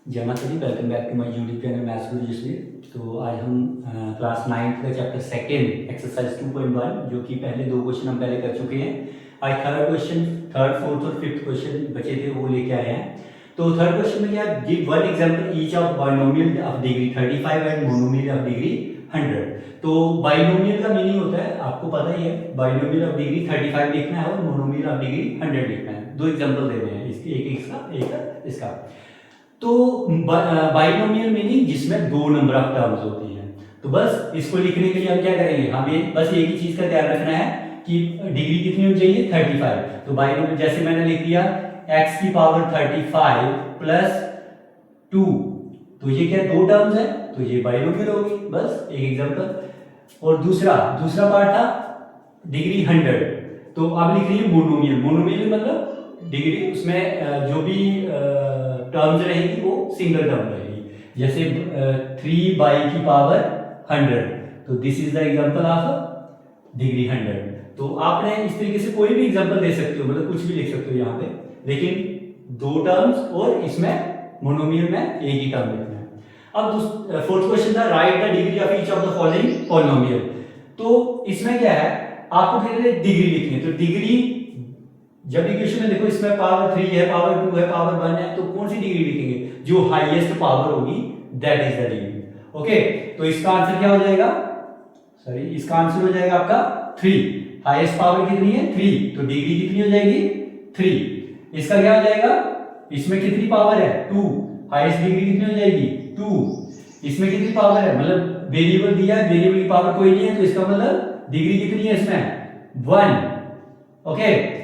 जय माता दी, welcome back to my YouTube channel maths Guru Jasveer. तो आज हम क्लास 9 का चैप्टर सेकेंड एक्सरसाइज 2.1 जो कि पहले दो क्वेश्चन हम पहले कर चुके हैं। आज थर्ड क्वेश्चन, थर्ड फोर्थ और फिफ्थ क्वेश्चन बचे थे वो लेके आए हैं। तो थर्ड क्वेश्चन में क्या, give one example each of binomial of degree 35 and monomial of degree 100। तो बाइनोमियल का मीनिंग होता है, आपको पता ही है, बाइनोमियल ऑफ डिग्री 35 लिखना है और मोनोमियल ऑफ डिग्री 100 लिखना है। दो एग्जांपल दे रहे हैं, इसके एक इसका एक इसका। तो बाइनोमियल मीनिंग जिसमें दो नंबर ऑफ टर्म्स होती हैं। तो बस इसको लिखने के लिए हम क्या करेंगे, हमें बस एक ही चीज का ध्यान रखना है कि डिग्री कितनी होनी चाहिए, 35। तो बाइनोमियल जैसे मैंने लिख दिया x की पावर 35 प्लस 2, तो ये क्या दो टर्म्स है, तो ये बाइनोमियल होगी। बस एक एग्जांपल। और दूसरा पार्ट था डिग्री 100, तो आप लिख रही है मोनोमियल। मोनोमियल मतलब डिग्री उसमें जो भी टर्म्स रहेगी वो सिंगल टर्म रहेगी। जैसे 3 बाई की पावर 100, तो this is the example of degree 100। तो आपने इस तरीके से कोई भी एग्जांपल दे सकते हो, मतलब कुछ भी लिख सकते हो यहाँ पे, लेकिन दो टर्म्स और इसमें मोनोमियल में एक ही टर्म लिखना है। अब फोर्थ क्वेश्चन था right the degree of each of the following polynomial. तो इसमें क्या है, आपको कहते हैं डिग्री लिखनी है। तो डिग्री जब इक्वेशन में देखो, इसमें पावर 3 है, पावर 2 है, पावर 1 है, तो कौन सी डिग्री लिखेंगे, जो हाईएस्ट पावर होगी that is the degree. Okay, तो इसका आंसर क्या हो जाएगा, सॉरी इसका आंसर हो जाएगा आपका 3। हाईएस्ट पावर कितनी है 3, तो डिग्री कितनी हो जाएगी 3। इसका क्या हो जाएगा, इसमें कितनी पावर है 2, हाईएस्ट डिग्री कितनी हो जाएगी 2। इसमें कितनी पावर है, मतलब वेरिएबल दिया है, वेरिएबल की पावर कोई नहीं है, तो इसका मतलब डिग्री कितनी है इसमें 1। ओके,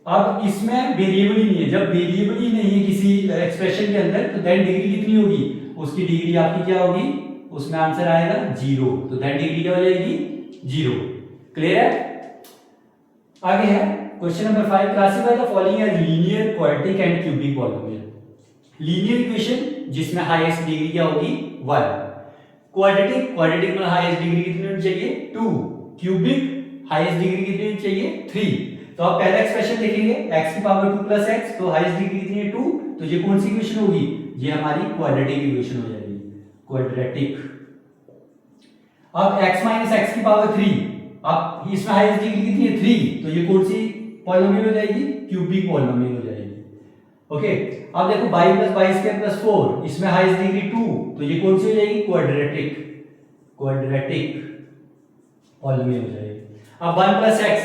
अब इसमें वेरिएबल ही नहीं है। जब वेरिएबल ही नहीं है किसी एक्सप्रेशन के अंदर, तो देन डिग्री कितनी होगी, उसकी डिग्री आपकी क्या होगी, उसमें आंसर आएगा 0। तो देन डिग्री क्या हो जाएगी 0। क्लियर है। आगे है question number 5, classify the following as linear, quadratic and cubic polynomial. Linear equation जिसमें हाईएस्ट डिग्री क्या होगी 1। क्वाड्रेटिक मतलब हाईएस्ट डिग्री कितनी होनी चाहिए 2। क्यूबिक हाईएस्ट डिग्री कितनी होनी चाहिए 3। तो आप पहला एक्सप्रेशन देखेंगे x की पावर 2 प्लस x, तो हाईएस्ट डिग्री कितनी है 2, तो ये कौन सी इक्वेशन होगी, ये हमारी क्वाड्रेटिक इक्वेशन हो जाएगी, क्वाड्रेटिक। अब x माइनस एक्स की पावर 3, अब इसमें हाईएस्ट डिग्री कितनी है 3, तो ये कौन सी पॉलिनोमियल हो जाएगी, क्यूबिक पॉलिनोमियल हो जाएगी। ओके, अब देखो y plus y square plus 4, इसमें हाईएस्ट डिग्री 2, तो ये कौन सी हो जाएगी, क्वाड्रेटिक पॉलिनोमियल हो जाएगी। अब 1 प्लस x,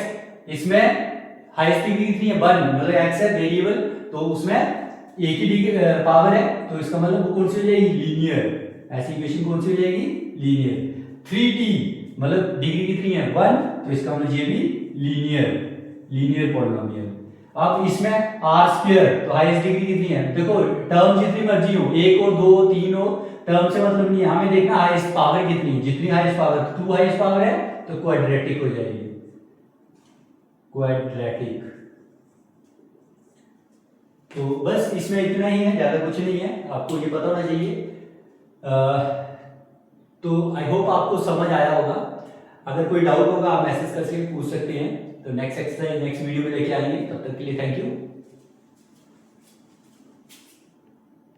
इसमें हाईएस्ट डिग्री कितनी है 1, मतलब x है वेरिएबल, तो उसमें एक ही डिग्री पावर है, तो इसका मतलब कौन सी हो जाएगी लीनियर। ऐसी इक्वेशन कौन सी हो जाएगी लीनियर। 3t मतलब डिग्री कितनी है 1, तो इसका मतलब ये भी लीनियर पॉलिनोमियल। अब इसमें r स्क्वायर, तो हाईएस्ट डिग्री कितनी है, देखो टर्म जितनी मर्जी हो, 1 और 2 3 हो, टर्म से मतलब नहीं है, हमें देखना हाईएस्ट पावर कितनी है। जितनी हाईएस्ट पावर 2 हाईएस्ट पावर है, तो क्वाड्रेटिक हो जाएगी, क्वाड्रेटिक। तो बस इसमें इतना ही है, ज्यादा कुछ नहीं है, आपको ये पता होना चाहिए। तो आई होप आपको समझ आया होगा। अगर कोई डाउट होगा आप मैसेज करके पूछ सकते हैं। तो नेक्स्ट एक्सरसाइज नेक्स्ट वीडियो में लेके आएंगे, तब तक के लिए थैंक यू।